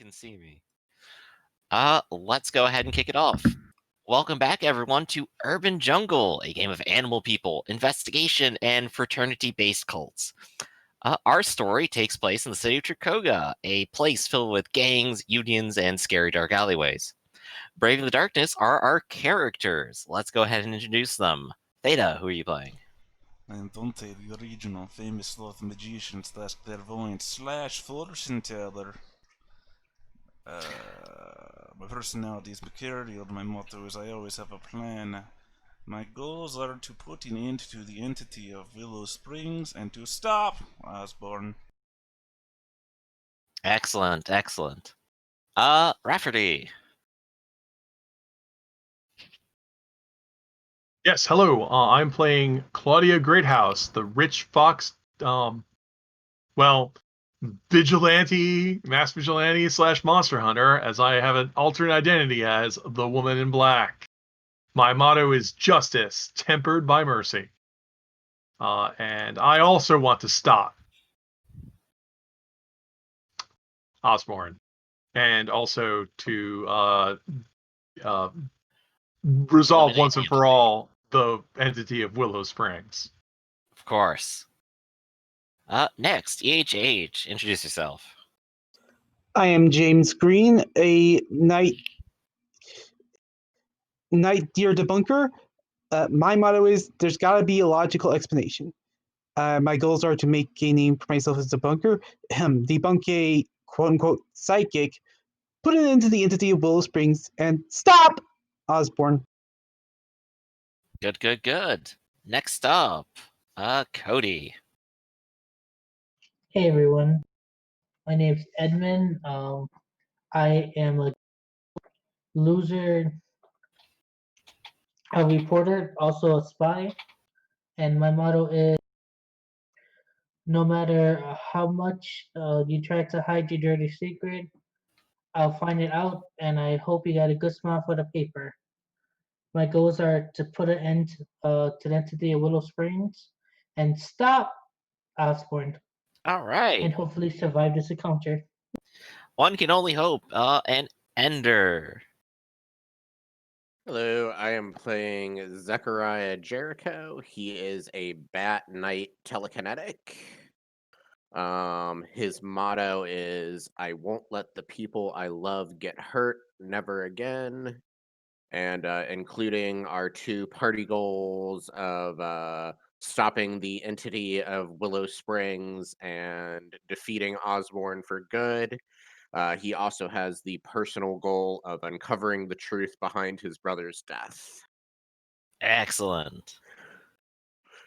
can see me. Let's go ahead and kick it off. Welcome back, everyone, to Urban Jungle, a game of animal people, investigation, and fraternity-based cults. Our story takes place in the city of Trikoga, a place filled with gangs, unions, and scary dark alleyways. Braving the darkness are our characters. Let's go ahead and introduce them. Theta, who are you playing? I am Dante, the original famous sloth magician slash clairvoyant slash fortune teller. My personality is mercurial. My motto is I always have a plan. My goals are to put an end to the entity of Willow Springs and to stop Osborne. Excellent, excellent. Rafferty. Yes, hello. I'm playing Claudia Greathouse, the rich fox, vigilante, mass vigilante slash monster hunter, as I have an alternate identity as the Woman in Black. My motto is justice, tempered by mercy. And I also want to stop Osborne, and also to resolve Eliminate once the and for all the entity of Willow Springs. Of course. Next, EHH. Introduce yourself. I am James Green, a night deer debunker. My motto is there's got to be a logical explanation. My goals are to make a name for myself as a debunker, debunk a quote-unquote psychic, put it into the entity of Willow Springs, and stop Osborne. Good, good, good. Next up, Cody. Hey everyone, my name's Edmund. I am a loser, a reporter, also a spy, and my motto is no matter how much you try to hide your dirty secret, I'll find it out, and I hope you got a good smile for the paper. My goals are to put an end to the entity of Willow Springs and stop Osborne, All right. and hopefully survive this encounter. One can only hope. And Ender. Hello, I am playing Zechariah Jericho. He is a Bat Knight telekinetic. His motto is I won't let the people I love get hurt, never again. And including our two party goals of stopping the entity of Willow Springs and defeating Osborne for good. He also has the personal goal of uncovering the truth behind his brother's death. Excellent.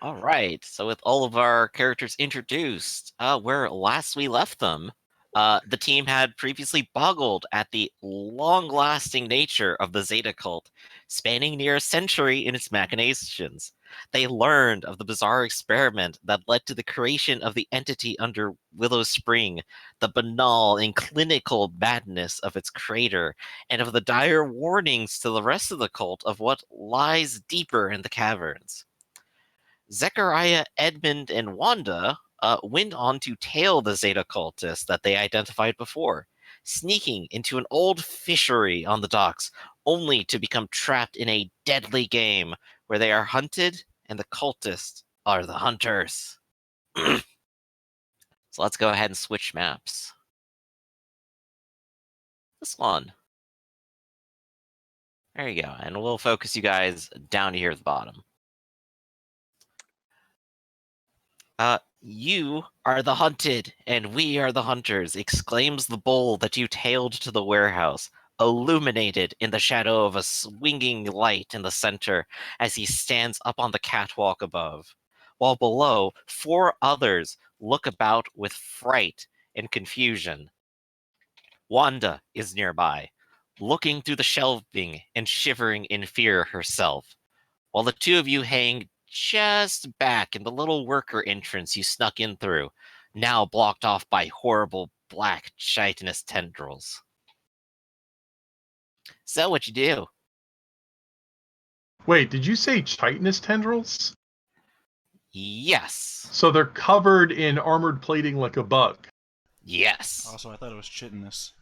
All right. So with all of our characters introduced, where last we left them, the team had previously boggled at the long-lasting nature of the Zeta cult, spanning near a century in its machinations. They learned of the bizarre experiment that led to the creation of the entity under Willow Spring, the banal and clinical madness of its creator, and of the dire warnings to the rest of the cult of what lies deeper in the caverns. Zechariah, Edmund, and Wanda went on to tail the Zeta cultists that they identified before, sneaking into an old fishery on the docks, only to become trapped in a deadly game where they are hunted and the cultists are the hunters. So let's go ahead and switch maps. This one. There you go. And we'll focus you guys down here at the bottom. You are the hunted, and we are the hunters, exclaims the bull that you tailed to the warehouse, illuminated in the shadow of a swinging light in the center as he stands up on the catwalk above, while below 4 others look about with fright and confusion. Wanda is nearby, looking through the shelving and shivering in fear herself, while the 2 of you hang just back in the little worker entrance you snuck in through, now blocked off by horrible black chitinous tendrils. So what you do? Wait, did you say chitinous tendrils? Yes. So they're covered in armored plating like a bug. Yes. Also, I thought it was chitinous.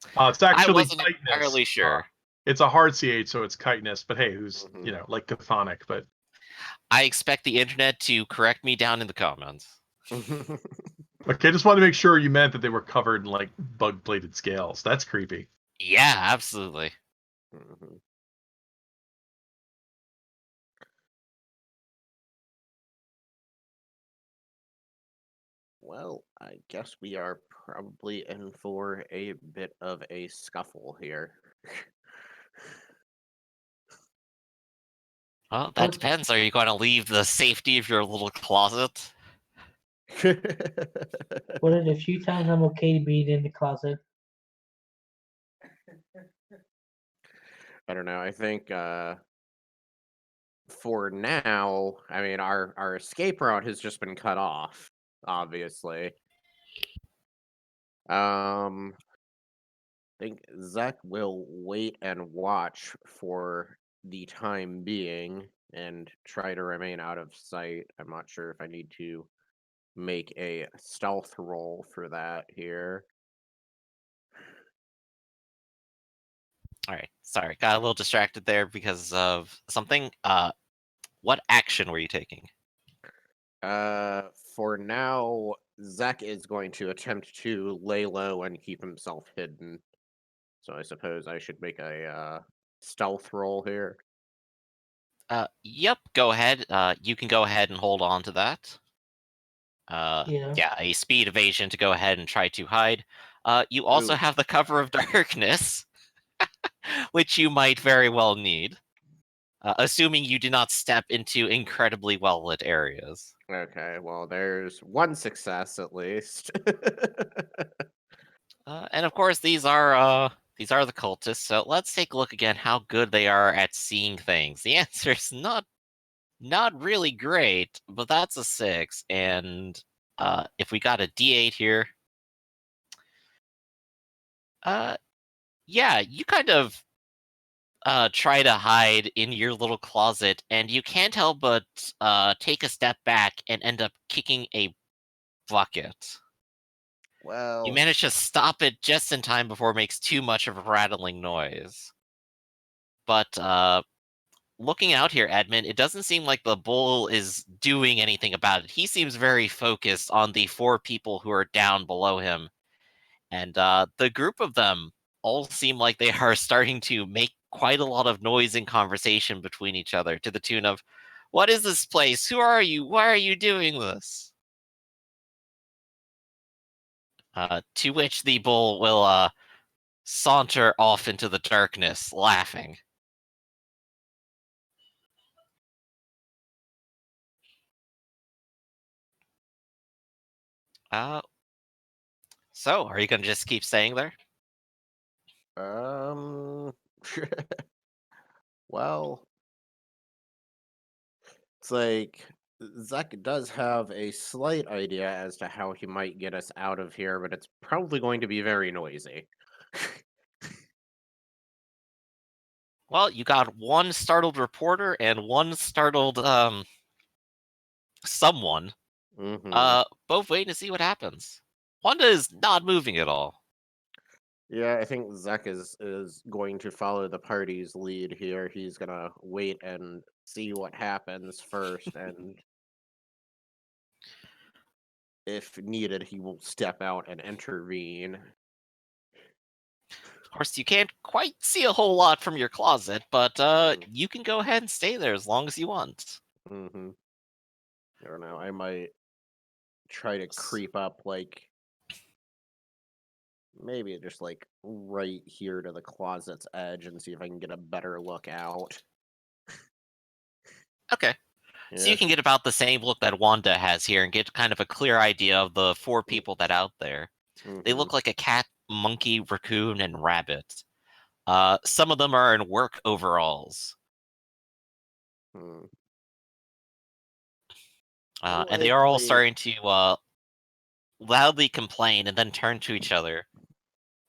It's actually wasn't chitinous. entirely sure. It's a hard CH, so it's chitinous. But hey, who's Mhm. like chthonic? But I expect the internet to correct me down in the comments. okay, just wanted to make sure you meant that they were covered in like bug-plated scales. That's creepy. Yeah, absolutely. Mhm. Well, I guess we are probably in for a bit of a scuffle here. Well, that depends. Are you going to leave the safety of your little closet? One of the few times I'm okay being in the closet. I don't know. I think for now, I mean, our escape route has just been cut off, obviously. I think Zach will wait and watch for the time being and try to remain out of sight. I'm not sure if I need to make a stealth roll for that here. All right. Sorry, got a little distracted there because of something. What action were you taking? For now, Zach is going to attempt to lay low and keep himself hidden. So I suppose I should make a stealth roll here. Yep. Go ahead. You can go ahead and hold on to that. Yeah. Yeah, a speed evasion to go ahead and try to hide. You also Ooh. have the cover of darkness, which you might very well need, assuming you do not step into incredibly well lit areas. Okay, well, there's one success at least. And of course, these are the cultists. So let's take a look again how good they are at seeing things. The answer is not really great, but that's a 6. And if we got a D8 here, yeah, you kind of try to hide in your little closet, and you can't help but take a step back and end up kicking a bucket. You Well, manage to stop it just in time before it makes too much of a rattling noise. But looking out here, Edmund, it doesn't seem like the bull is doing anything about it. He seems very focused on the 4 people who are down below him. And the group of them all seem like they are starting to make quite a lot of noise and conversation between each other to the tune of, "What is this place? Who are you? Why are you doing this?" To which the bull will saunter off into the darkness, laughing. Uh, so, are you going to just keep staying there? um, well, it's like Zach does have a slight idea as to how he might get us out of here, but it's probably going to be very noisy. Well, you got one startled reporter and one startled someone. Hmm. Both waiting to see what happens. Wanda is not moving at all. Yeah, I think Zach is going to follow the party's lead here. He's gonna wait and see what happens first, and if needed, he will step out and intervene. Of course, you can't quite see a whole lot from your closet, but Mhm. you can go ahead and stay there as long as you want. Mm-hmm. I don't know. I might try to creep up, like maybe just like right here to the closet's edge, and see if I can get a better look out. Okay. So Yeah. you can get about the same look that Wanda has here and get kind of a clear idea of the 4 people that out there. They Mm-hmm. look like a cat, monkey, raccoon, and rabbit. Some of them are in work overalls. Hmm. And they are all Likely. starting to loudly complain and then turn to each other.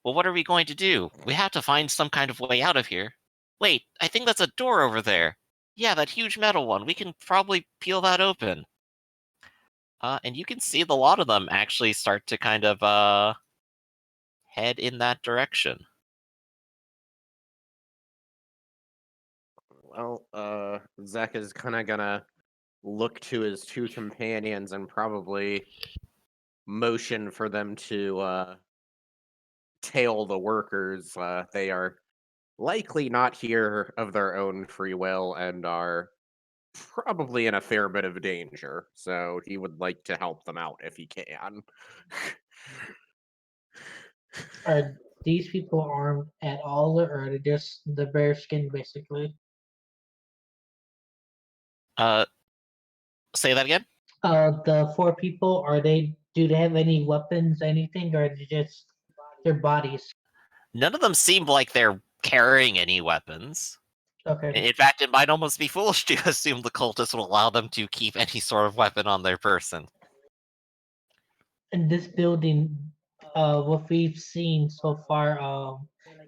"Well, what are we going to do? We have to find some kind of way out of here. Wait, I think that's a door over there. Yeah, that huge metal one. We can probably peel that open." And you can see the lot of them actually start to kind of head in that direction. Well, Zek is kind of gonna look to his two companions and probably motion for them to tail the workers. They are likely not here of their own free will and are probably in a fair bit of danger. So he would like to help them out if he can. Are these people armed at all, or are they just the bare skin, basically? Say that again? The four people, are they? Do they have any weapons, anything, or are they just their bodies? None of them seem like they're carrying any weapons. Okay. In fact, it might almost be foolish to assume the cultists will allow them to keep any sort of weapon on their person. In this building, what we've seen so far,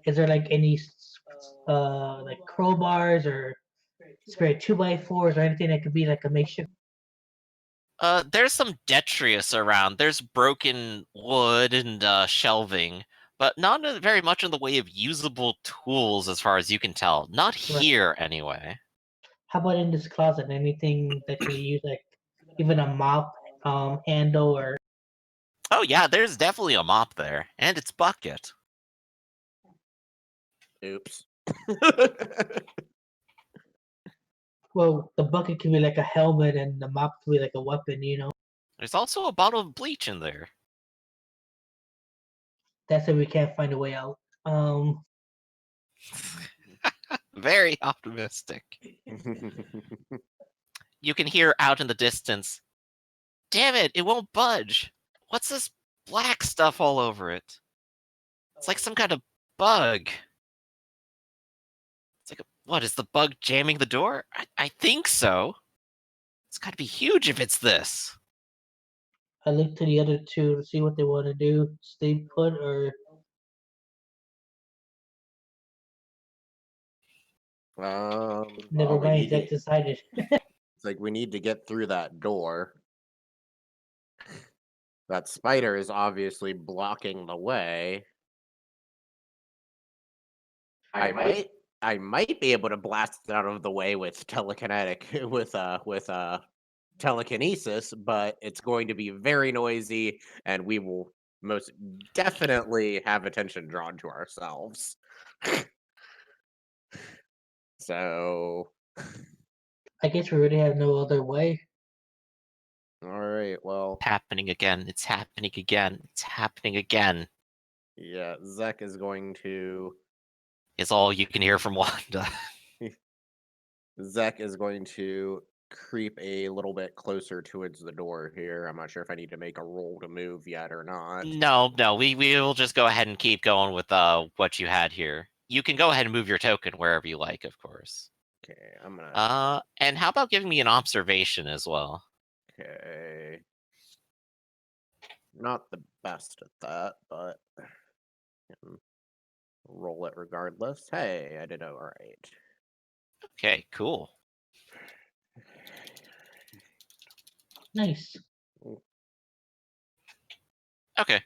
is there like any like crowbars or spare 2x4s or anything that could be like a makeshift? There's some detritus around. There's broken wood and shelving, but not very much in the way of usable tools, as far as you can tell. Not Right. here, anyway. How about in this closet? Anything that can be used, like even a mop handle or? Oh yeah, there's definitely a mop there, and its bucket. Oops. Well, the bucket could be like a helmet, and the mop could be like a weapon. You know, There's also a bottle of bleach in there. that's if we can't find a way out. Very optimistic. You can hear out in the distance, "Damn it, it won't budge. What's this black stuff all over it? It's like some kind of bug." It's like, what, is the bug jamming the door? I think so. It's gotta be huge if it's this. I look to the other two to see what they want to do. Stay put or never well, we mind. need Zach to, decided. it's like we need to get through that door. That spider is obviously blocking the way. I might be able to blast it out of the way with telekinetic with telekinesis, but it's going to be very noisy and we will most definitely have attention drawn to ourselves. So, I guess we really have no other way. all right, well, It's happening again. It's happening again. It's happening again. yeah, Zek is going to Is all you can hear from Wanda. Zek is going to creep a little bit closer towards the door here. I'm not sure if I need to make a roll to move yet or not. No, we will just go ahead and keep going with what you had here. You can go ahead and move your token wherever you like, of course. Okay, I'm gonna. And how about giving me an observation as well? Okay. Not the best at that, but can roll it regardless. Hey, I did all right. Okay, cool. Nice. Okay.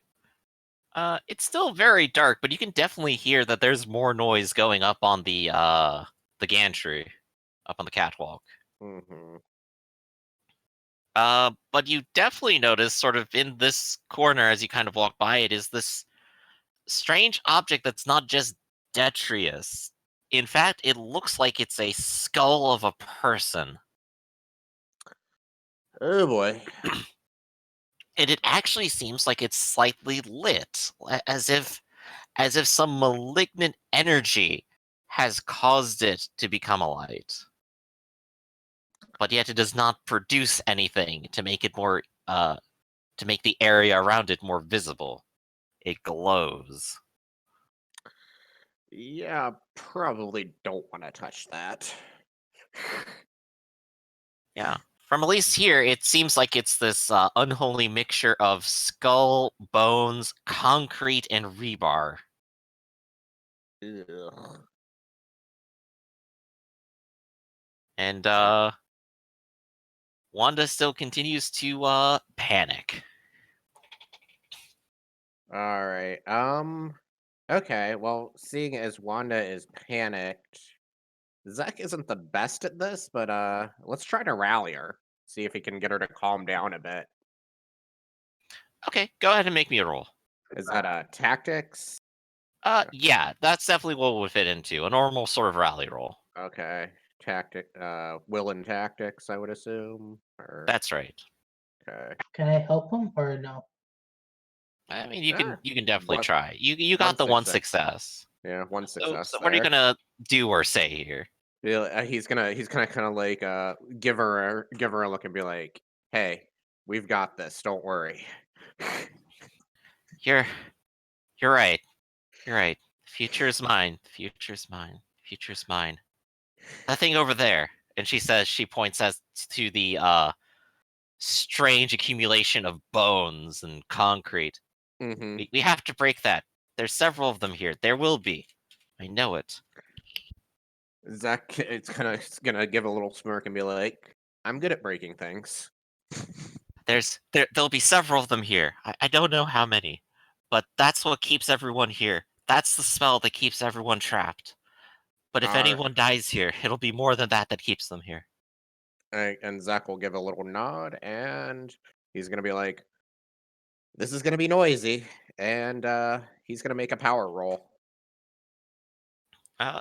It's still very dark, but you can definitely hear that there's more noise going up on the gantry, up on the catwalk. Mm-hmm. But you definitely notice, sort of in this corner as you kind of walk by it, is this strange object that's not just detritus. In fact, it looks like it's a skull of a person. Oh boy. And it actually seems like it's slightly lit, as if some malignant energy has caused it to become a light. But yet it does not produce anything to make it more to make the area around it more visible. It glows. Yeah, probably don't want to touch that. Yeah. From at least here, it seems like it's this unholy mixture of skull, bones, concrete, and rebar. Ugh. And Wanda still continues to panic. All right. Okay. Well, seeing as Wanda is panicked, Zek isn't the best at this, but let's try to rally her. See if he can get her to calm down a bit. Okay, go ahead and make me a roll. Is that tactics? Yeah, that's definitely what would fit into a normal sort of rally roll. Okay. Will and tactics, I would assume. Or That's right. okay. Can I help him or no? I mean, you Sure. can definitely One- try. You one got the one success. success. Yeah, one So, success so what are you there. gonna do or say here? Yeah, he's gonna kind of like give her a look and be like, "Hey, we've got this. Don't worry." You're you're right. You're right. The future is mine. The future is mine. The future is mine. That thing over there. And she points as to the strange accumulation of bones and concrete. Mm-hmm. We have to break that. There's several of them here. There will be. I know it. Zach, it's kind of gonna give a little smirk and be like, "I'm good at breaking things." There'll be several of them here. I don't know how many, but that's what keeps everyone here. That's the spell that keeps everyone trapped. But if Alright, anyone dies here, it'll be more than that keeps them here. and Zach will give a little nod, and he's gonna be like, "This is gonna be noisy," and he's gonna make a power roll.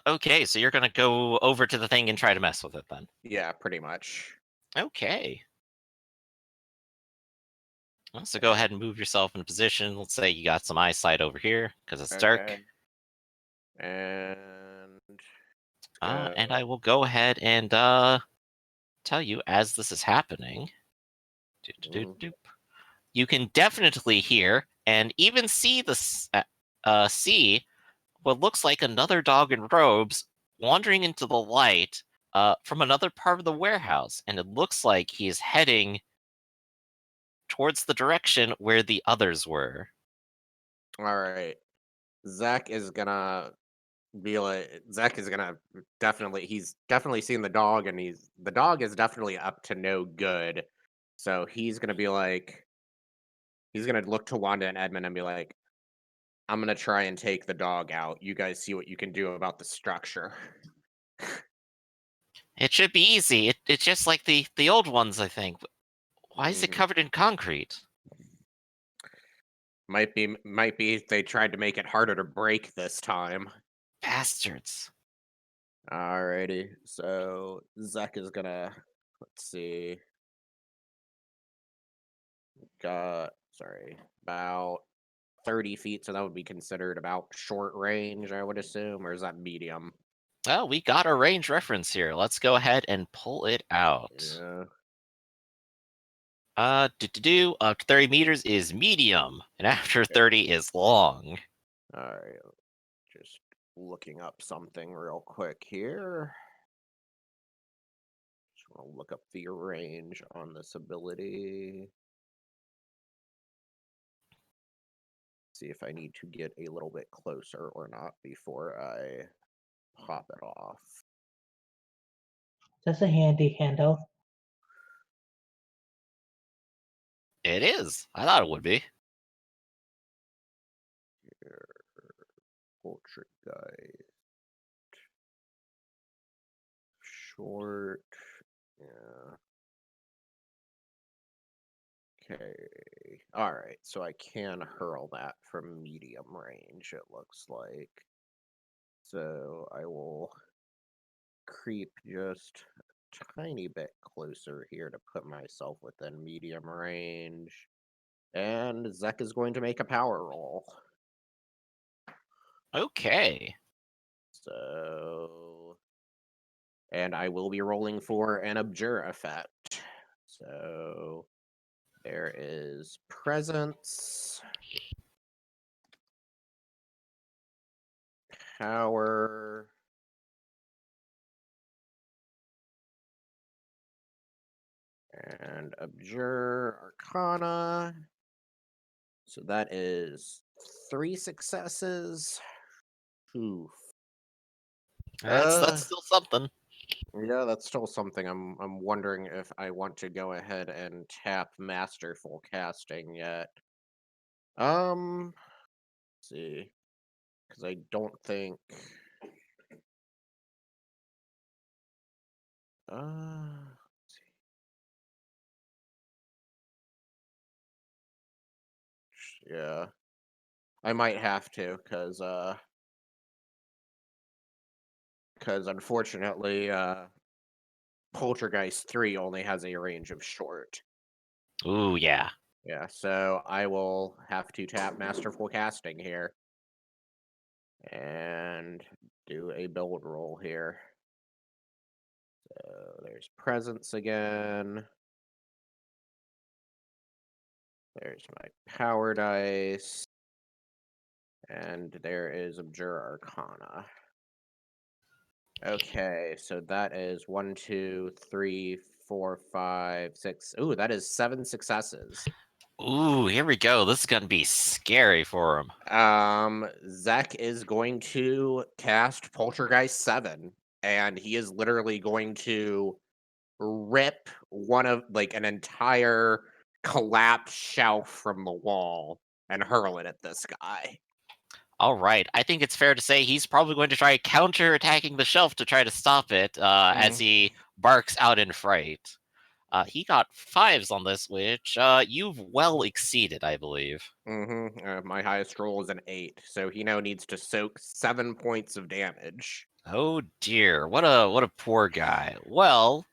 Okay, so you're gonna go over to the thing and try to mess with it then. Yeah, pretty much. Okay. Well, so go Eh, ahead and move yourself in a position. Let's say you got some eyesight over here because it's dark. Okay, and And go. I will go ahead and tell you as this is happening. Mm, Doop. You can definitely hear and even see see what looks like another dog in robes wandering into the light from another part of the warehouse, and it looks like he is heading towards the direction where the others were. All right, Zach is gonna Zach is gonna he's definitely seen the dog, and the dog is definitely up to no good. So he's gonna look to Wanda and Edmund and be like, "I'm gonna try and take the dog out. You guys see what you can do about the structure." It should be easy. It's just like the old ones, I think. Why is it Mhm. covered in concrete? Might be they tried to make it harder to break this time. Bastards. Alrighty, so Zach is gonna let's see, got sorry about 30 feet, so that would be considered about short range, I would assume, or is that medium? Well, we got a range reference here. Let's go ahead and pull it out. Yeah. Up to 30 meters is medium, and after 30 is long. All right. Just looking up something real quick here. Just want to look up the range on this ability. See if I need to get a little bit closer or not before I pop it off. That's a handy handout. It is. I thought it would be. Here, portrait guide. Short. Yeah. Okay. All right. So I can hurl that from medium range, it looks like. So I will creep just a tiny bit closer here to put myself within medium range. And Zek is going to make a power roll. Okay. So. And I will be rolling for an Abjure effect. So. There is presence, power, and Abjure Arcana. So that is 3 successes. Oof. That's still something. Yeah, that's still something. I'm wondering if I want to go ahead and tap Masterful Casting yet. Um, see, because I don't think. Let's see. Yeah, I might have to, because unfortunately, Poltergeist 3 only has a range of short. Ooh, yeah. Yeah, so I will have to tap Masterful Casting here and do a build roll here. So there's Presence again. There's my Power Dice. And there is Abjure Arcana. Okay, so that is 1, 2, 3, 4, 5, 6. Ooh, that is 7 successes. Ooh, here we go. This is gonna be scary for him. Zach is going to cast Poltergeist 7, and he is literally going to rip one of an entire collapsed shelf from the wall and hurl it at this guy. All right, I think it's fair to say he's probably going to try counter-attacking the shelf to try to stop it as he barks out in fright. He got 5s on this, which you've well exceeded, I believe. My highest roll is an 8, so he now needs to soak 7 points of damage. Oh dear, what a poor guy. Well,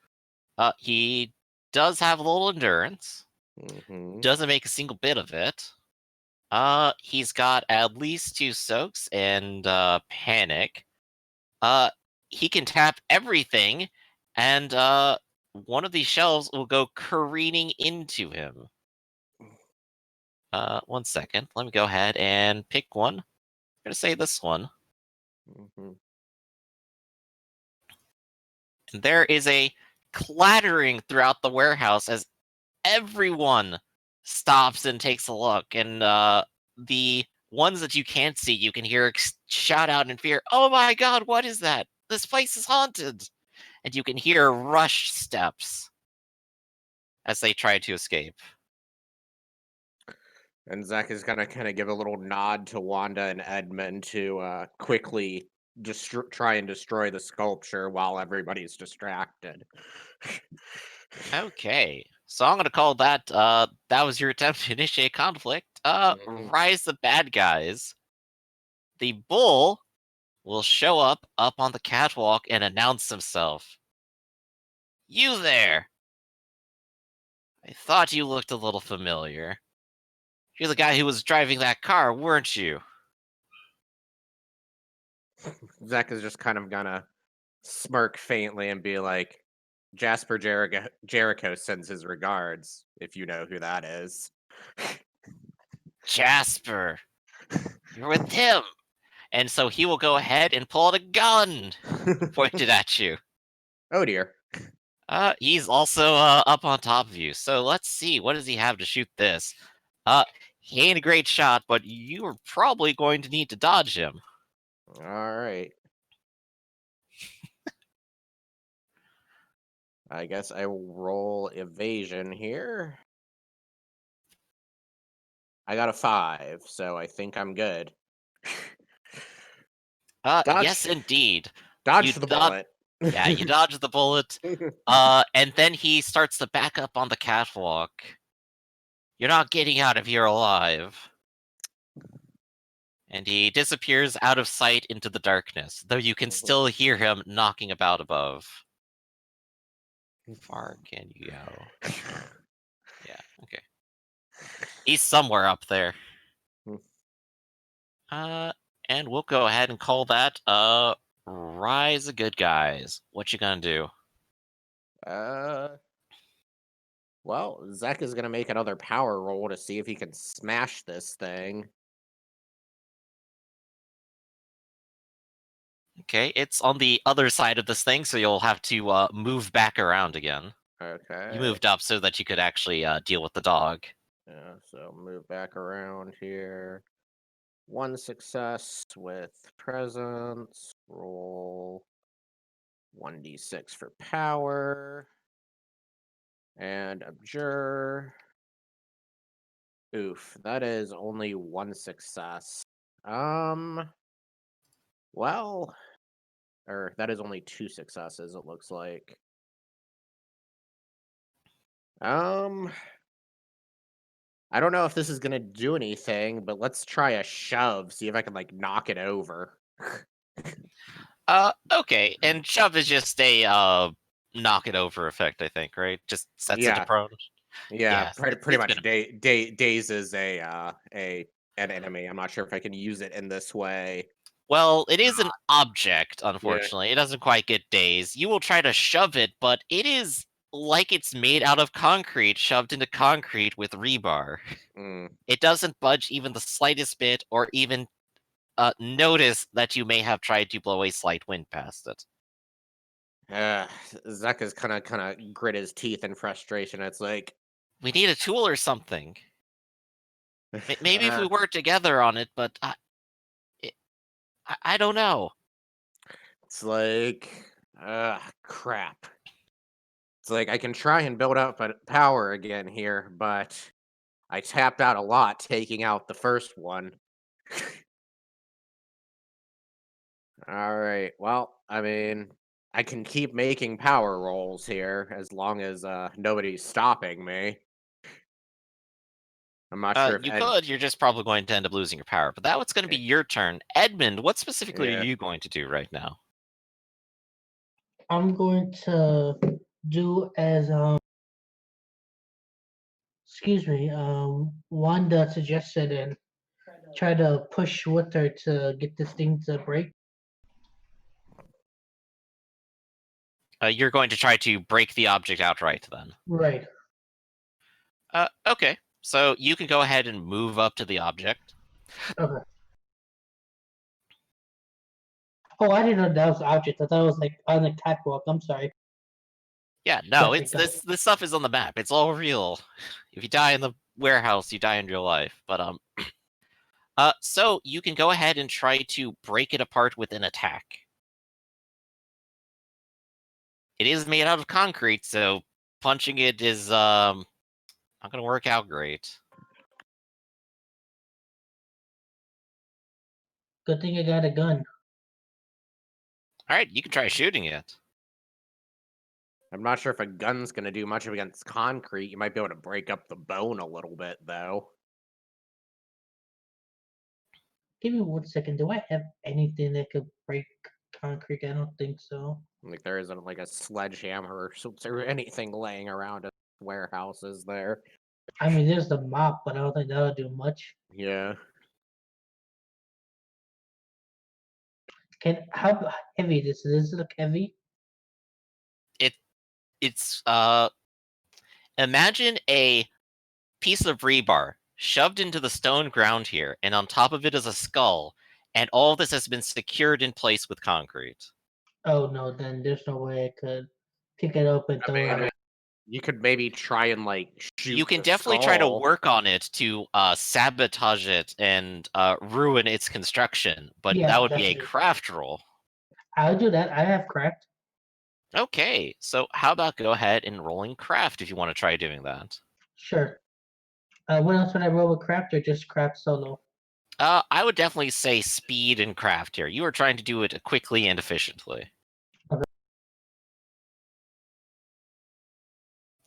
he does have a little endurance. Doesn't make a single bit of it. He's got at least 2 soaks and panic. He can tap everything, and one of these shelves will go careening into him. 1 second. Let me go ahead and pick one. I'm gonna say this one. And there is a clattering throughout the warehouse as everyone stops and takes a look, and the ones that you can't see, you can hear shout out in fear, "Oh my god, what is that? This place is haunted!" And you can hear rush steps as they try to escape. And Zach is gonna kind of give a little nod to Wanda and Edmund to quickly try and destroy the sculpture while everybody's distracted. Okay, so I'm gonna call that that was your attempt to initiate conflict. Rise the bad guys. The bull will show up on the catwalk and announce himself. You there! I thought you looked a little familiar. You're the guy who was driving that car, weren't you? Zach is just kind of gonna smirk faintly and be like, Jasper Jericho sends his regards, if you know who that is. Jasper! You're with him! And so he will go ahead and pull out a gun pointed at you. Oh dear. He's also up on top of you. So let's see, what does he have to shoot this? He ain't a great shot, but you are probably going to need to dodge him. All right. I guess I will roll evasion here. I got a 5, so I think I'm good. Yes, indeed. Dodge the bullet. Yeah, you dodge the bullet. And then he starts to back up on the catwalk. You're not getting out of here alive. And he disappears out of sight into the darkness, though you can still hear him knocking about above. How far can you go? Yeah, okay. He's somewhere up there. And we'll go ahead and call that Rise of Good Guys. What you gonna do? Well, Zach is gonna make another power roll to see if he can smash this thing. Okay, it's on the other side of this thing, so you'll have to move back around again. Okay. You moved up so that you could actually deal with the dog. Yeah, so move back around here. 1 success with presence. Roll 1d6 for power. And abjure. Oof, that is only 1 success. Well, or that is only 2 successes, it looks like. I don't know if this is gonna do anything, but let's try a shove, see if I can, like, knock it over. Okay, and shove is just a knock it over effect, I think, right? Just sets it to Yeah. prone. Yeah, Yes, pretty it's much gonna. Daze is an enemy. I'm not sure if I can use it in this way. Well, it is an object, Yeah. unfortunately. It doesn't quite get dazed. You will try to shove it, but it is like it's made out of concrete, shoved into concrete with rebar. Mm. It doesn't budge even the slightest bit, or even notice that you may have tried to blow a slight wind past it. Zeka's kind of grit his teeth in frustration. It's like, We need a tool or something. Maybe if uh, we work together on it, but I don't know. it's like, crap. It's like I can try and build up power again here, but I tapped out a lot taking out the first one. All right. Well, I mean, I can keep making power rolls here as long as nobody's stopping me. I'm not sure if You could. You're just probably going to end up losing your power. But that was going to be your turn. Edmund, what specifically are Yeah. you going to do right now? I'm going to do as excuse me, Wanda suggested and try to push with her to get this thing to break. You're going to try to break the object outright, then. Right. Okay. So you can go ahead and move up to the object. Okay. Oh, I didn't know that was an object. I thought it was like on the catwalk. I'm sorry. Yeah, no, Gotcha, it's this stuff is on the map. It's all real. If you die in the warehouse, you die in real life. But so you can go ahead and try to break it apart with an attack. It is made out of concrete, so punching it is not gonna work out great. Good thing I got a gun. Alright, you can try shooting it. I'm not sure if a gun's gonna do much against concrete. You might be able to break up the bone a little bit, though. Give me 1 second. Do I have anything that could break concrete? I don't think so. Like there isn't like a sledgehammer or anything laying around a warehouse, is there? I mean, there's the mop, but I don't think that'll do much. Yeah. How heavy this is? Does it look heavy? It's imagine a piece of rebar shoved into the stone ground here, and on top of it is a skull, and all of this has been secured in place with concrete. Oh no, then there's no way I could pick it up and throw it out. You could maybe try and like shoot. You can the definitely try to skull. work on it to sabotage it and ruin its construction, but Yeah, that would be a definitely. craft roll. I'll do that. I have craft. Okay, so how about go ahead and rolling craft if you want to try doing that. Sure. What else would I roll with craft or just craft solo? I would definitely say speed and craft here. You are trying to do it quickly and efficiently. Okay.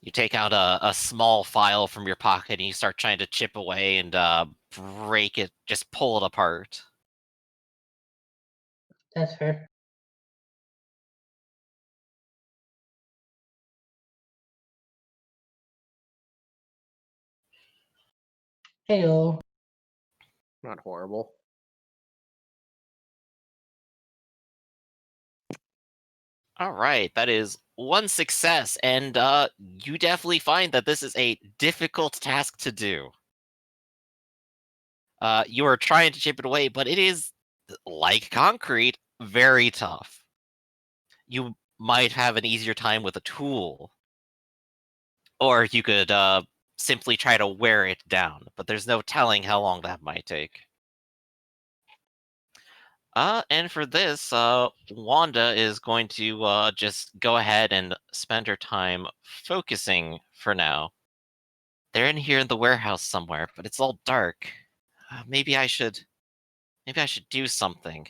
You take out a small file from your pocket and you start trying to chip away and break it, just pull it apart. That's fair. Heyo. Not horrible. All right, that is one success, and you definitely find that this is a difficult task to do. You are trying to chip it away, but it is, like concrete, very tough. You might have an easier time with a tool, or you could simply try to wear it down, but there's no telling how long that might take. And for this, Wanda is going to just go ahead and spend her time focusing for now. They're in here in the warehouse somewhere, but it's all dark. Maybe I should Maybe I should do something.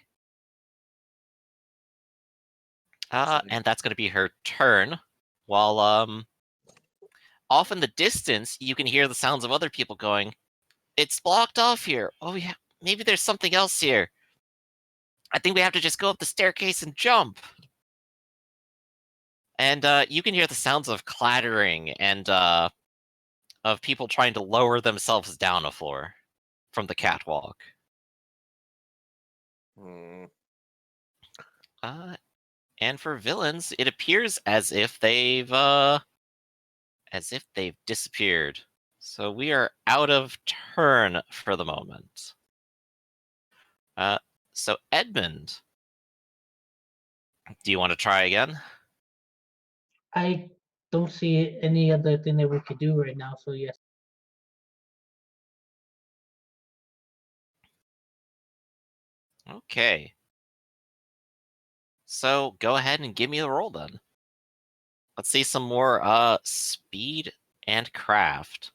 So And that's going to be her turn. While off in the distance, you can hear the sounds of other people going, "It's blocked off here. Oh yeah, maybe there's something else here. I think we have to just go up the staircase and jump." And you can hear the sounds of clattering and of people trying to lower themselves down a floor from the catwalk. hmm. And for villains, it appears as if they've disappeared. So we are out of turn for the moment. So Edmund, do you want to try again? I don't see any other thing that we could do right now, so yes. Okay. So go ahead and give me the roll then. Let's see some more speed and craft.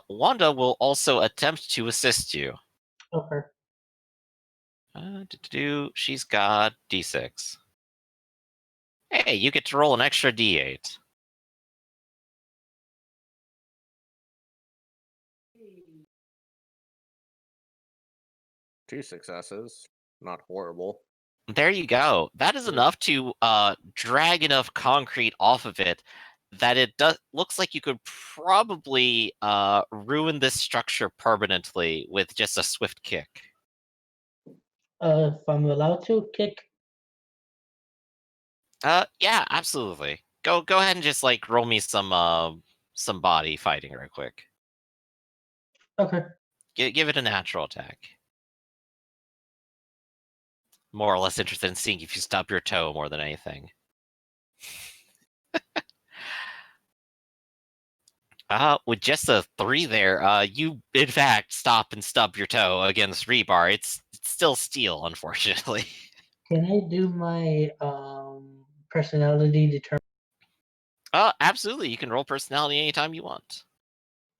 Wanda will also attempt to assist you. Okay. She's got D6. Hey, you get to roll an extra D8. Two successes. Not horrible. There you go. That is enough to drag enough concrete off of it that it looks like you could probably ruin this structure permanently with just a swift kick. If I'm allowed to kick, Yeah, absolutely. Go ahead and just like roll me some body fighting real quick. okay. Give it a natural attack. More or less interested in seeing if you stub your toe more than anything. With just a 3 there, you in fact stop and stub your toe against rebar. It's still steel, unfortunately. Can I do my personality determine? Absolutely. You can roll personality anytime you want.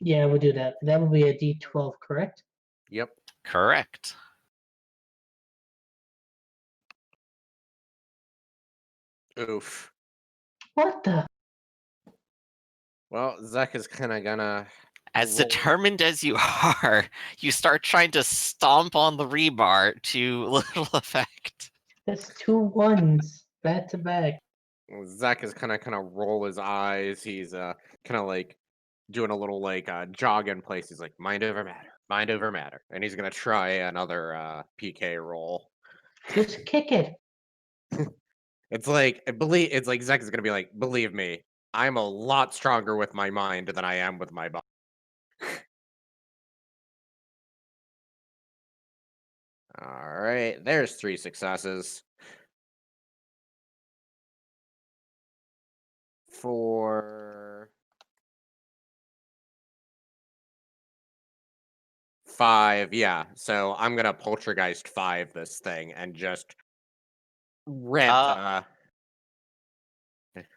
Yeah, we'll do that. That would be a D12, correct? Yep. Correct. Oof. What the? Well, Zach is kind of gonna. As roll- determined as you are, you start trying to stomp on the rebar to little effect. That's 2 ones back to back. Zach is kind of roll his eyes. He's kind of like doing a little like jog in place. He's like mind over matter, and he's gonna try another PK roll. Just kick it. It's like it's like Zach is gonna be like, believe me, I'm a lot stronger with my mind than I am with my body. All right, there's 3 successes. For 5, yeah. So I'm gonna poltergeist 5 this thing and just rip.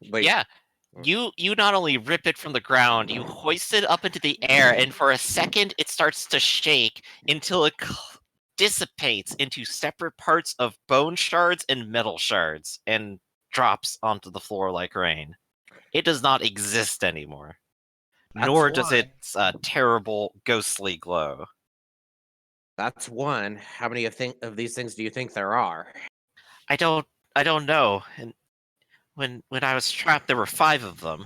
Like, Yeah, you not only rip it from the ground, you hoist it up into the air, and for a second it starts to shake until it dissipates into separate parts of bone shards and metal shards and drops onto the floor like rain. It does not exist anymore, nor does one. its terrible ghostly glow. That's one. How many of these things do you think there are? I don't know. And when I was trapped, there were 5 of them.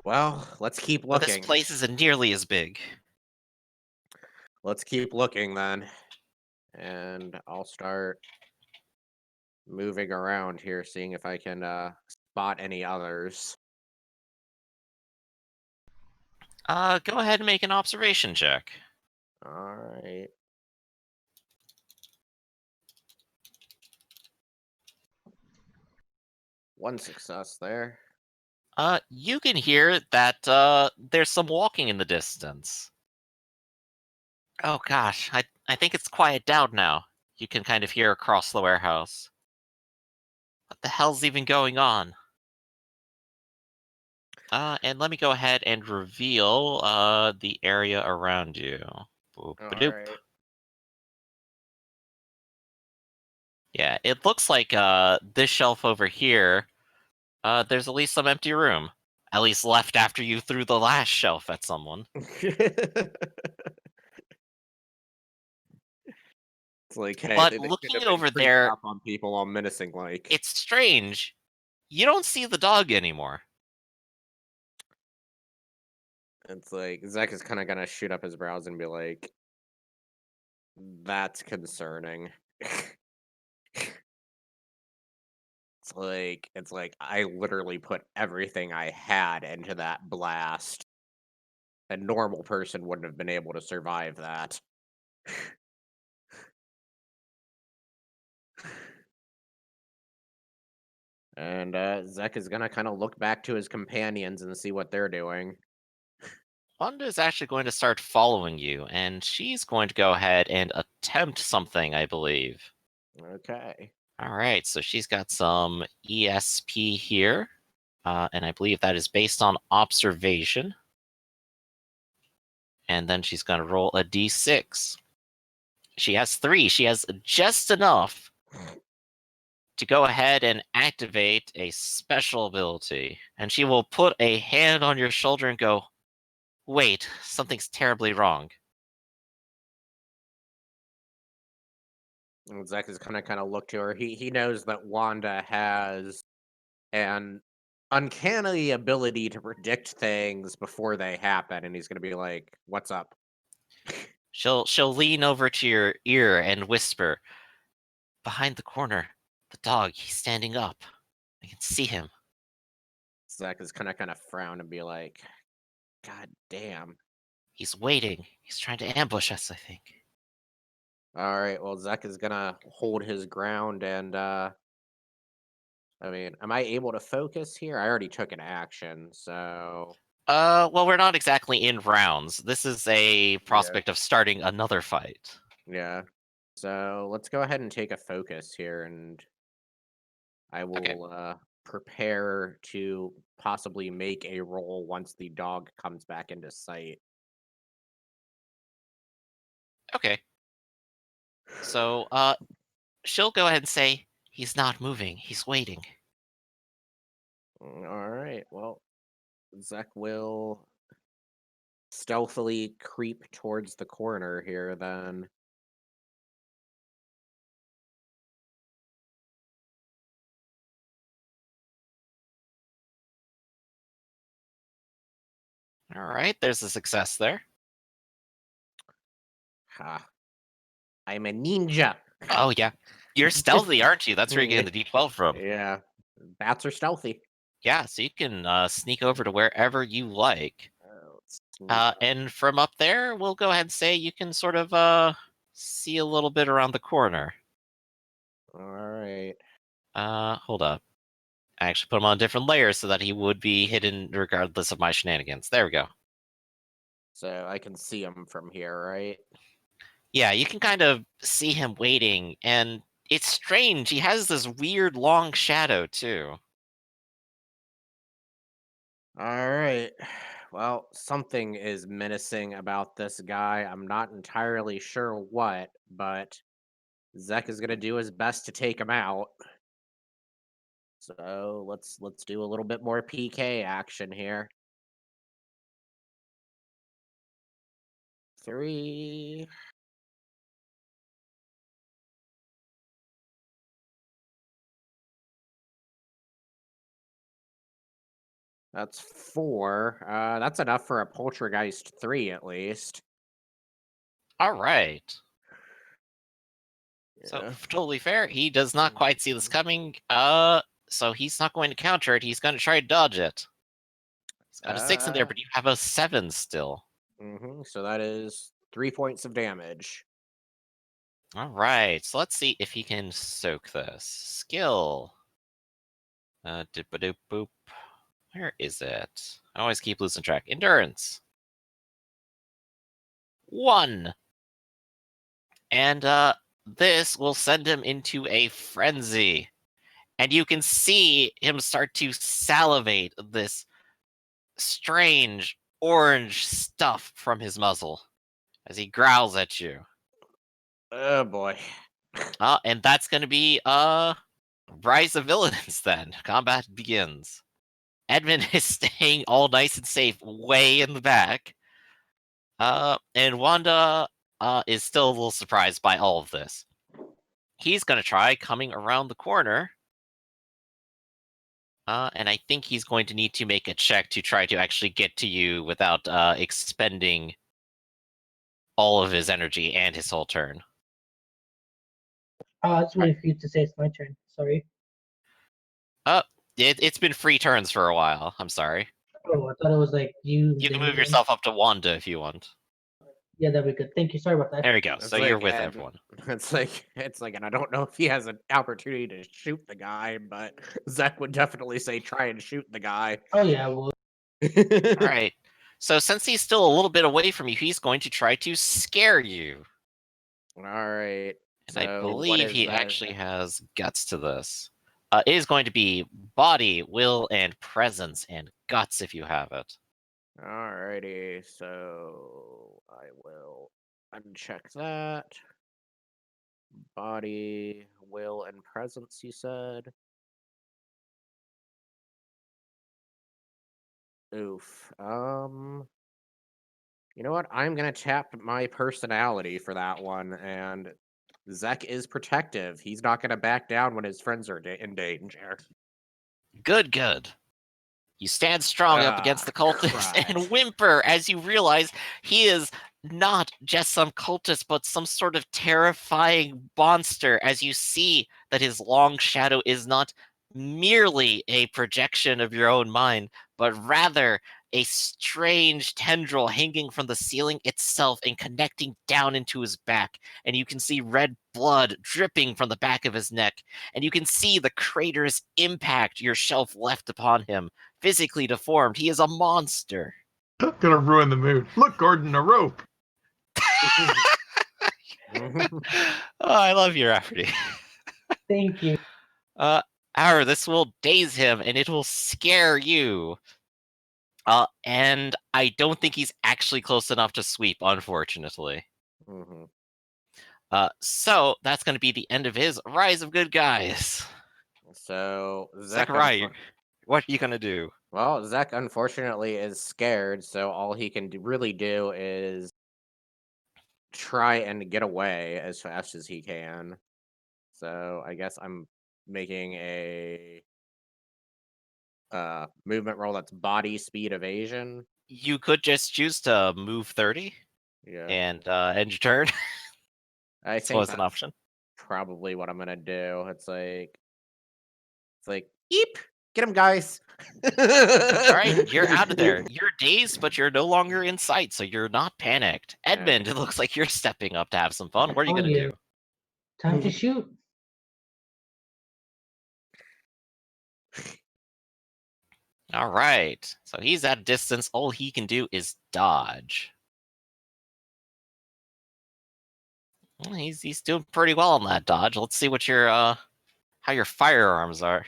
Well, let's keep But this looking. place isn't nearly as big. Let's keep looking then. And I'll start moving around here, seeing if I can spot any others. Go ahead and make an observation check. All right. One success there. You can hear that there's some walking in the distance. Oh gosh, I think it's quiet down now. You can kind of hear across the warehouse. What the hell's even going on? And let me go ahead and reveal the area around you. Boop, All ba-doop. right. Yeah, it looks like this shelf over here, there's at least some empty room. At least left after you threw the last shelf at someone. It's like, hey, But they could looking have been over creeping there, up on people all menacing like. it's strange. You don't see the dog anymore. It's like Zach is kind of gonna shoot up his brows and be like, "That's concerning." It's like I literally put everything I had into that blast. A normal person wouldn't have been able to survive that. And Zek is gonna kind of look back to his companions and see what they're doing. Wanda is actually going to start following you, and she's going to go ahead and attempt something, I believe. Okay. All right, so she's got some ESP here, and I believe that is based on observation. And then she's going to roll a d6. She has 3. She has just enough to go ahead and activate a special ability. And she will put a hand on your shoulder and go, wait, something's terribly wrong. And Zek is gonna kind of look to her. He knows that Wanda has an uncanny ability to predict things before they happen, and he's gonna be like, "What's up?" She'll lean over to your ear and whisper, behind the corner, the dog, he's standing up. I can see him. Zach is kind of frown and be like, "God damn." He's waiting. He's trying to ambush us, I think. All right, well, Zach is gonna hold his ground, and I mean, am I able to focus here? I already took an action, so Well, we're not exactly in rounds. This is a yeah, prospect of starting another fight. yeah. So let's go ahead and take a focus here, and I Okay. will prepare to possibly make a roll once the dog comes back into sight. Okay. So, she'll go ahead and say, he's not moving. He's waiting. All right. Well, Zek will stealthily creep towards the corner here then. All right, there's a success there. Ha. I'm a ninja. Oh, yeah. You're stealthy, aren't you? That's where you're getting the D12 from. Yeah. Bats are stealthy. Yeah, so you can sneak over to wherever you like. Let's sneak. And from up there, we'll go ahead and say you can sort of see a little bit around the corner. All right. Hold up. I actually put him on different layers so that he would be hidden regardless of my shenanigans. There we go. So I can see him from here, right? Yeah, you can kind of see him waiting, and it's strange. He has this weird long shadow, too. All right. Well, something is menacing about this guy. I'm not entirely sure what, but Zek is gonna do his best to take him out. So let's do a little bit more PK action here. 3. That's 4. That's enough for a Poltergeist 3 at least. All right. So, Yeah. totally fair. He does not quite see this coming. So he's not going to counter it. He's going to try to dodge it. He's got a 6 in there, but you have a 7 still. So that is 3 points of damage. All right. So let's see if he can soak this. Skill. Dip-a-doop boop. Where is it? I always keep losing track. Endurance. 1. And this will send him into a frenzy. And you can see him start to salivate this strange orange stuff from his muzzle as he growls at you. Oh boy. And that's going to be Rise of Villains then. Combat begins. Edmund is staying all nice and safe way in the back. And Wanda is still a little surprised by all of this. He's going to try coming around the corner. And I think he's going to need to make a check to try to actually get to you without expending all of his energy and his whole turn. I was waiting for you to say it's my turn. Sorry. It's been free turns for a while. I'm sorry. Oh, I thought it was like you. You can then move me. yourself up to Wanda if you want. Yeah, that'd be good. Thank you. Sorry about that. There we go. It's So you're like, with and everyone. It's like, and I don't know if he has an opportunity to shoot the guy, but Zach would definitely say try and shoot the guy. Oh yeah, well, All right. So since he's still a little bit away from you, he's going to try to scare you. All right. And I So what believe is he that? actually has guts to this. It is going to be body, will, and presence, and guts if you have it. Alrighty, so I will uncheck that. Body, will, and presence, you said. Oof. You know what? I'm gonna tap my personality for that one, and Zek is protective. He's not gonna back down when his friends are in danger. Good. You stand strong up against the cultist crud. and whimper as you realize he is not just some cultist, but some sort of terrifying monster, as you see that his long shadow is not merely a projection of your own mind, but rather a strange tendril hanging from the ceiling itself and connecting down into his back. And you can see red blood dripping from the back of his neck. And you can see the crater's impact your shelf left upon him. Physically deformed, he is a monster. Gonna ruin the mood. Look, Gordon, a rope. Oh, I love your efforting. thank you. This will daze him and it will scare you. And I don't think he's actually close enough to sweep, unfortunately. Mhm. So that's going to be the end of his Rise of Good Guys. So Zek, Zechariah, what are you going to do? well, Zek unfortunately is scared, so all he can really do is try and get away as fast as he can. So I guess I'm making a movement roll that's body speed evasion. You could just choose to move 30 Yeah, and end your turn. I So think it's an that's option. probably what I'm gonna do. It's like, eep, get him, guys. All right, you're out of there. You're dazed, but you're no longer in sight, so you're not panicked. Edmund, it looks like you're stepping up to have some fun. What are you Oh, going to yeah. do? Time to shoot. All right, so he's at a distance. All he can do is dodge. Well, he's doing pretty well on that dodge. Let's see what your how your firearms are.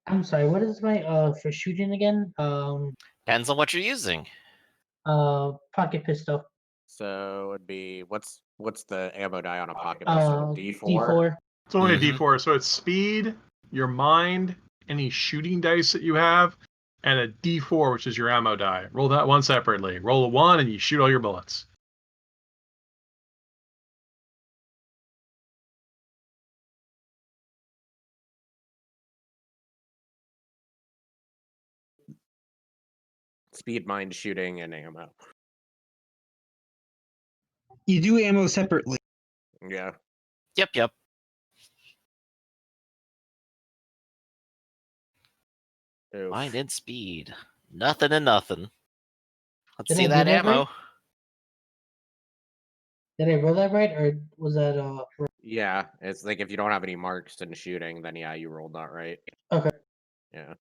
I'm sorry. What is my for shooting again? Depends on what you're using. Pocket pistol. So it'd be what's the ammo die on a pocket pistol? D4. D4. It's only Mhm. a D4, so it's speed, your mind, any shooting dice that you have, and a D4, which is your ammo die. Roll that one separately. Roll a 1 and you shoot all your bullets. Speed, mind, shooting, and ammo. You do ammo separately. Yeah. Yep. Oof. Mind and speed. Nothing and nothing. Let's Did see I do that that ammo. right? Did I roll that right, or was that Yeah, it's like if you don't have any marks in shooting, then yeah, you rolled that right. Okay. Yeah.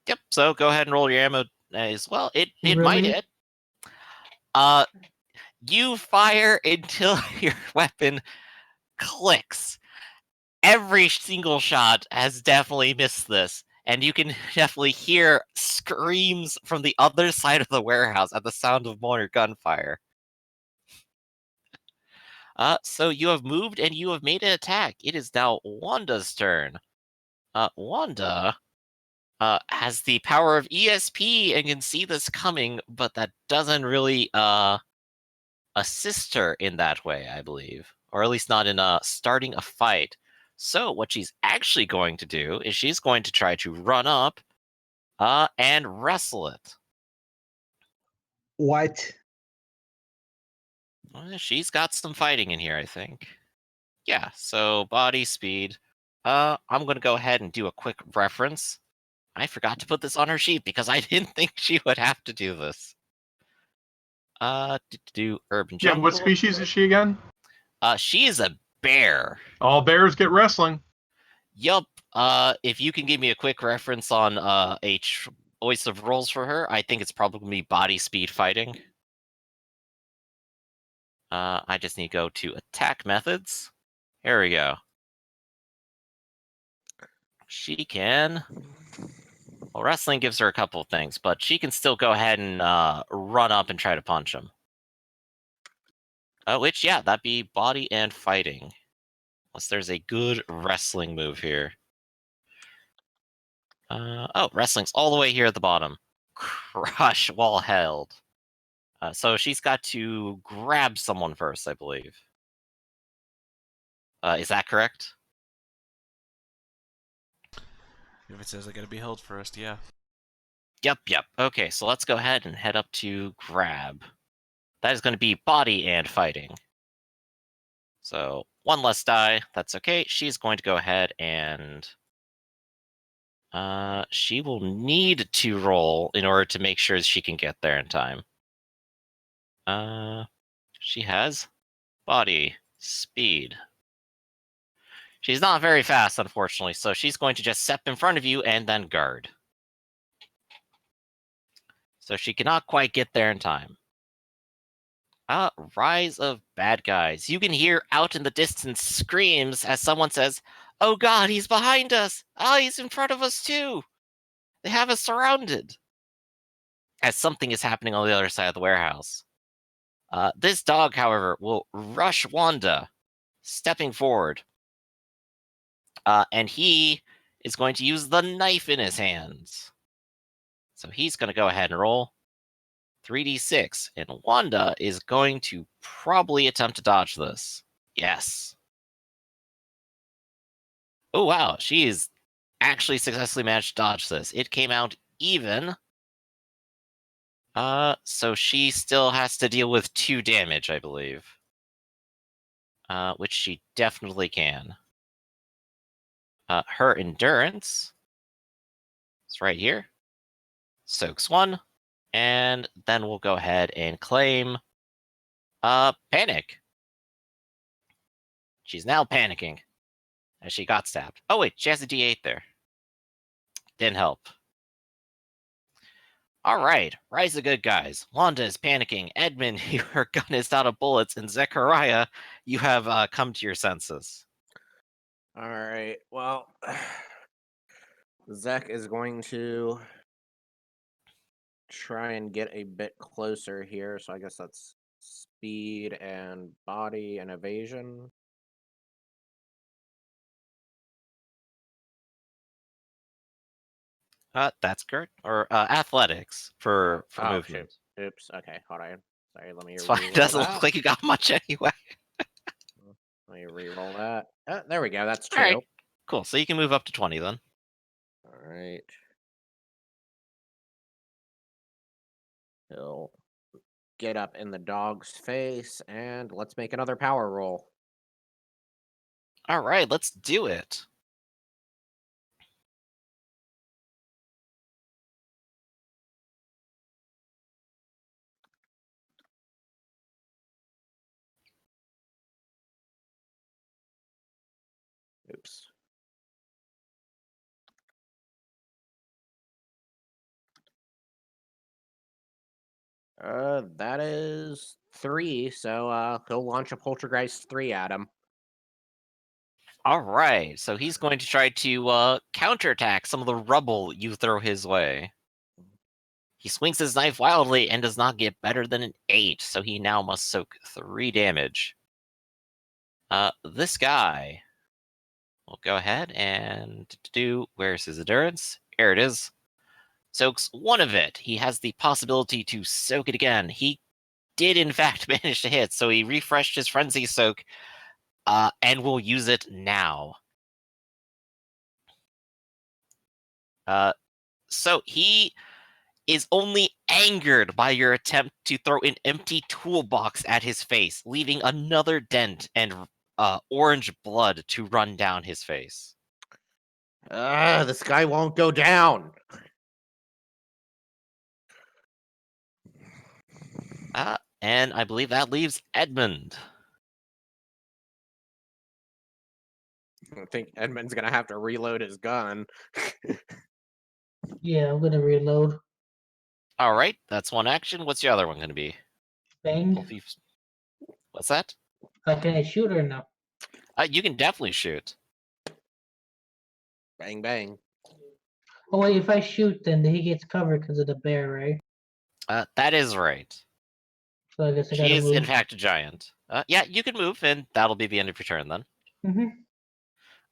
Yep. So go ahead and roll your ammo as well. It might Really? hit. You fire until your weapon clicks. Every single shot has definitely missed this, and you can definitely hear screams from the other side of the warehouse at the sound of more gunfire. So you have moved and you have made an attack. It is now Wanda's turn. Wanda has the power of ESP and can see this coming, but that doesn't really assist her in that way, I believe, or at least not in starting a fight. So what she's actually going to do is she's going to try to run up and wrestle it. What? She's got some fighting in here, I think. Yeah, so body speed. I'm going to go ahead and do a quick reference. I forgot to put this on her sheet because I didn't think she would have to do this. Do urban Yeah, jungle. what species is she again? She is a bear. All bears get wrestling. Yup. If you can give me a quick reference on a choice of roles for her, I think it's probably gonna be body speed fighting. I just need to go to attack methods. Here we go. She can. Well, wrestling gives her a couple of things, but she can still go ahead and run up and try to punch him. Which, yeah, that'd be body and fighting. Unless there's a good wrestling move here. Oh, wrestling's all the way here at the bottom. Crush while held. So she's got to grab someone first, I believe. Is that correct? If it says I gotta be held first, yeah. Yep. Okay, so let's go ahead and head up to grab. That is going to be body and fighting. So one less die. That's okay. She's going to go ahead and she will need to roll in order to make sure she can get there in time. She has body speed. She's not very fast, unfortunately, so she's going to just step in front of you and then guard. So she cannot quite get there in time. Rise of bad guys. You can hear out in the distance screams as someone says, "Oh god, he's behind us! Oh, he's in front of us too! They have us surrounded!" As something is happening on the other side of the warehouse. This dog, however, will rush Wanda, stepping forward. And he is going to use the knife in his hands. So he's going to go ahead and roll 3d6. And Wanda is going to probably attempt to dodge this. Yes. Oh, wow. She is actually successfully managed to dodge this. It came out even. So she still has to deal with 2 damage, I believe. Which she definitely can. Her endurance is right here. Soaks 1. And then we'll go ahead and claim panic. She's now panicking as she got stabbed. Oh wait, she has a D8 there. Didn't help. Alright, rise the good guys. Wanda is panicking. Edmund, your gun is out of bullets. And Zechariah, you have come to your senses. Alright, well, Zek is going to try and get a bit closer here, so I guess that's speed and body and evasion. That's correct. Or athletics for Oh, movement. shoot. Oops, okay, hold on. Sorry, let me It's fine. It re-roll doesn't that. look like you got much anyway. Let me re-roll that. There we go, that's 2. Alright, cool. So you can move up to 20 then. Alright. He'll get up in the dog's face, and let's make another power roll. Alright, let's do it. Oops. That is 3, so he'll launch a Poltergeist 3 at him. Alright, so he's going to try to counterattack some of the rubble you throw his way. He swings his knife wildly and does not get better than an 8, so he now must soak 3 damage. This guy will go ahead and where's his endurance? Here it is. Soaks one of it. He has the possibility to soak it again. He did in fact manage to hit, so he refreshed his frenzy soak, and will use it now. So he is only angered by your attempt to throw an empty toolbox at his face, leaving another dent and orange blood to run down his face. This guy won't go down. And I believe that leaves Edmund. I think Edmund's gonna have to reload his gun. Yeah, I'm gonna reload. All right, that's one action. What's your other one going to be? Bang. What's that? Can I shoot or no? You can definitely shoot. Bang bang. Oh wait, if I shoot, then he gets covered because of the bear, right? That is right. So I guess I She gotta is, move. in fact, a giant. Yeah, you can move, and that'll be the end of your turn then. Mm-hmm.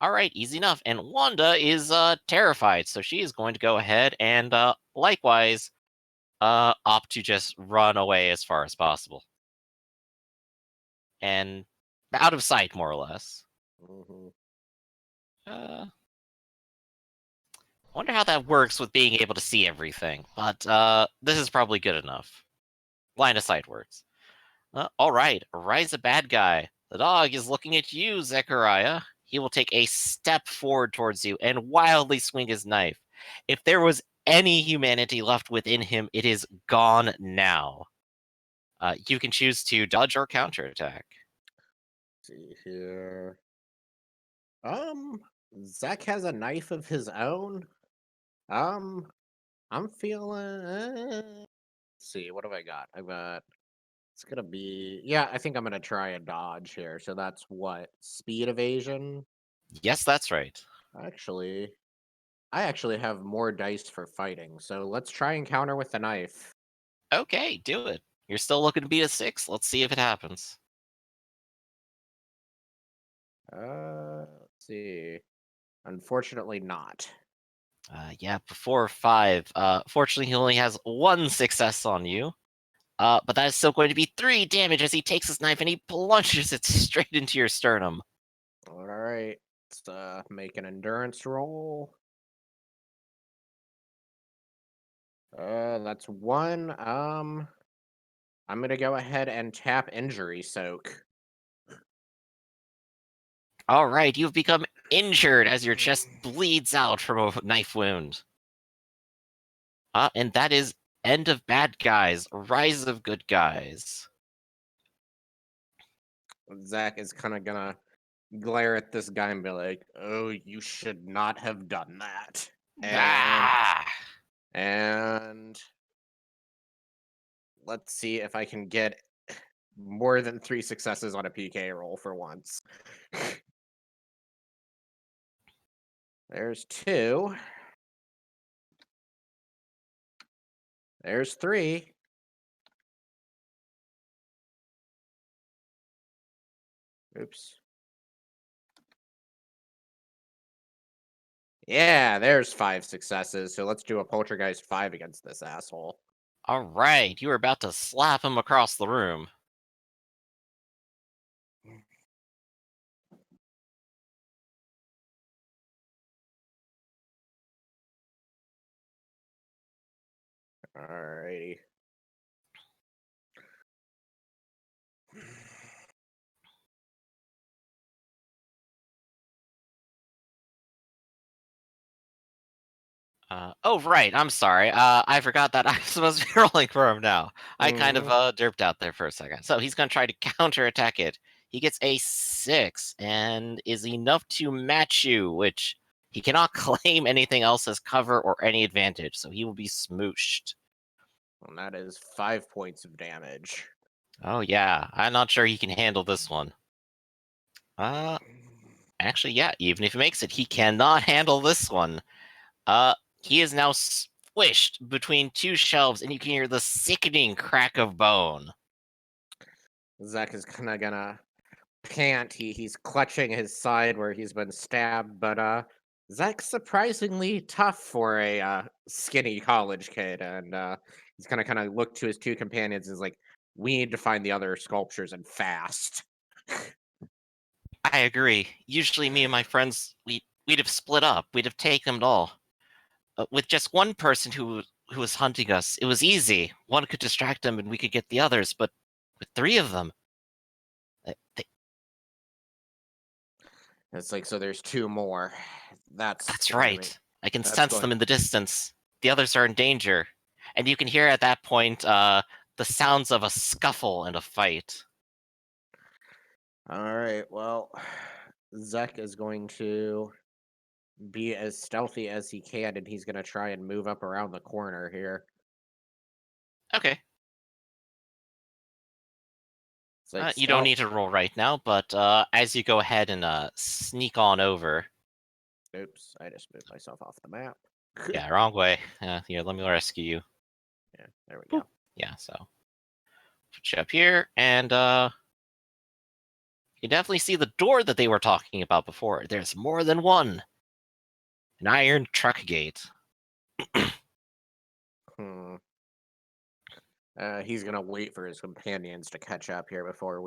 All right, easy enough. And Wanda is terrified, so she is going to go ahead and likewise opt to just run away as far as possible. And out of sight, more or less. Mm-hmm. Wonder how that works with being able to see everything, but this is probably good enough. Line of sight works. All right, Rise a bad guy. The dog is looking at you, Zechariah. He will take a step forward towards you and wildly swing his knife. If there was any humanity left within him, it is gone now. You can choose to dodge or counterattack. See here. Zach has a knife of his own. I'm feeling. Let's see, what have I got? I've got. It's gonna be. Yeah, I think I'm gonna try a dodge here. So that's what speed evasion. Yes, that's right. Actually, I actually have more dice for fighting. So let's try and counter with the knife. Okay, do it. You're still looking to beat a 6. Let's see if it happens. Let's see. Unfortunately, not. Yeah, before 5. Fortunately, he only has 1 success on you. But that is still going to be 3 damage as he takes his knife and he plunges it straight into your sternum. All right. Let's make an endurance roll. That's 1. I'm gonna go ahead and tap injury soak. All right, you've become injured as your chest bleeds out from a knife wound. And that is end of bad guys, rise of good guys. Zach is kind of gonna glare at this guy and be like, "Oh, you should not have done that." And let's see if I can get more than 3 successes on a PK roll for once. There's 2. There's 3. Oops. Yeah, there's 5 successes. So let's do a poltergeist 5 against this asshole. All right, you are about to slap him across the room. Alrighty. Oh, right. I'm sorry. I forgot that I'm supposed to be rolling for him now. I kind of derped out there for a second. So he's going to try to counterattack it. He gets a 6 and is enough to match you, which he cannot claim anything else as cover or any advantage. So he will be smooshed. And that is 5 points of damage. Oh, yeah. I'm not sure he can handle this one. Actually, yeah. Even if he makes it, he cannot handle this one. He is now squished between 2 shelves, and you can hear the sickening crack of bone. Zach is kind of gonna pant. He's clutching his side where he's been stabbed, but Zek's surprisingly tough for a skinny college kid, and he's gonna kind of look to his two companions and is like, "We need to find the other sculptures and fast." I agree. Usually, me and my friends, we'd have split up. We'd have taken them all. With just one person who was hunting us, it was easy. One could distract them, and we could get the others. But with three of them, It's like, so there's two more. that's gonna make- right. I can that's sense going- them in the distance. The others are in danger, and you can hear at that point the sounds of a scuffle and a fight. All right. Well, Zek is going to be as stealthy as he can, and he's gonna try and move up around the corner here. Okay. It's like You don't stealth. need to roll right now, but as you go ahead and sneak on over. Oops, I just moved myself off the map. Yeah, wrong way. Here, let me rescue you. Yeah, there we go. Yeah, so put you up here, and you definitely see the door that they were talking about before. There's more than one. An iron truck gate. Hmm. He's gonna wait for his companions to catch up here before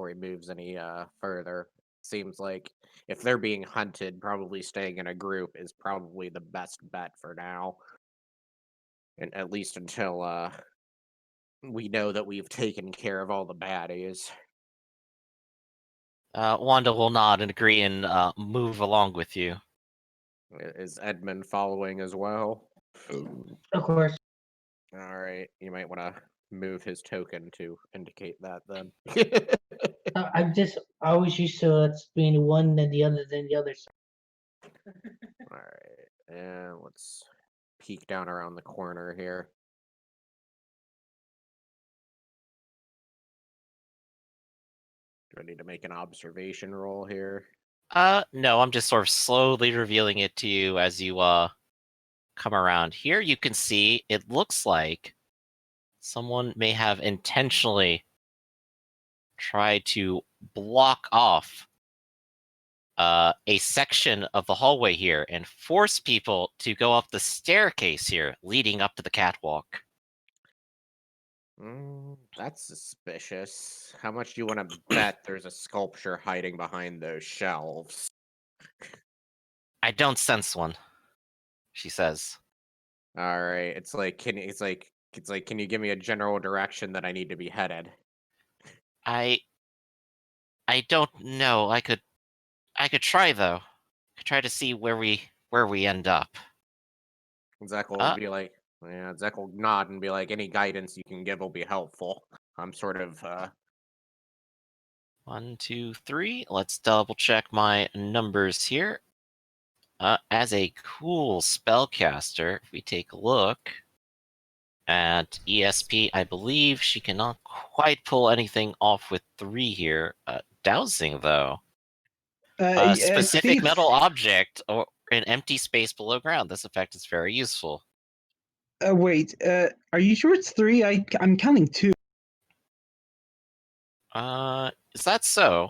he moves any further. Seems like if they're being hunted, probably staying in a group is probably the best bet for now, and at least until we know that we've taken care of all the baddies. Wanda will nod and agree and move along with you. Is Edmund following as well? Of course. All right, you might want to move his token to indicate that then. I'm just always used to it's being one then the other then the other. All right, and let's peek down around the corner here. Do I need to make an observation roll here? No, I'm just sort of slowly revealing it to you as you come around. Here you can see it looks like someone may have intentionally tried to block off a section of the hallway here and force people to go up the staircase here leading up to the catwalk. That's suspicious. How much do you want to bet there's a sculpture hiding behind those shelves? I don't sense one, she says. All right, can you give me a general direction that I need to be headed? I don't know. I could try though. I could try to see where we end up. Zek will be like, yeah, Zek will nod and be like, any guidance you can give will be helpful. I'm sort of 1, 2, 3. Let's double check my numbers here. As a cool spellcaster, if we take a look at ESP, I believe she cannot quite pull anything off with 3 here. Dowsing, though. A specific Steve, metal object or an empty space below ground. This effect is very useful. wait. Are you sure it's 3? I'm counting 2. Is that so?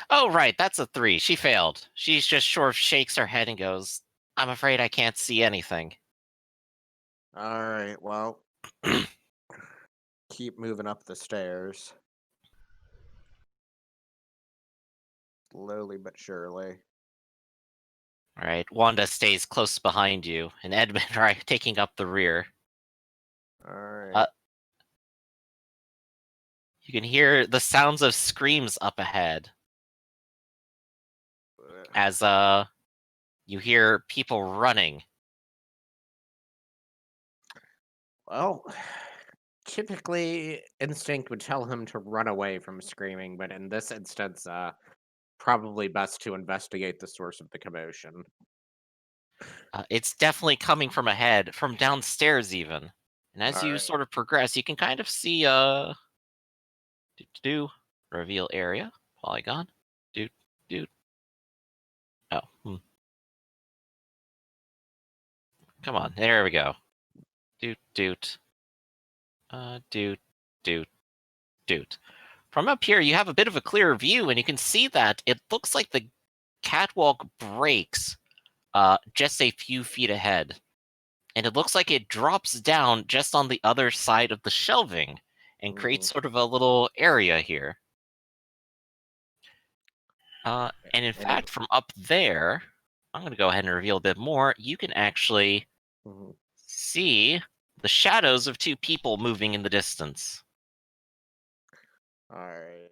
Oh, right, that's a 3. She failed. She just sort of shakes her head and goes, I'm afraid I can't see anything. all right. Well, keep moving up the stairs, slowly but surely. All right, Wanda stays close behind you, and Edmund taking up the rear. All right. You can hear the sounds of screams up ahead as you hear people running. Well, typically instinct would tell him to run away from screaming, but in this instance, probably best to investigate the source of the commotion. It's definitely coming from ahead, from downstairs even. And as you Alright. sort of progress, you can kind of see reveal area, polygon, do. Oh, come on, there we go. Doot. Doot. From up here, you have a bit of a clearer view, and you can see that it looks like the catwalk breaks just a few feet ahead. And it looks like it drops down just on the other side of the shelving and creates sort of a little area here. And in fact, from up there, I'm going to go ahead and reveal a bit more. You can actually see the shadows of two people moving in the distance. All right.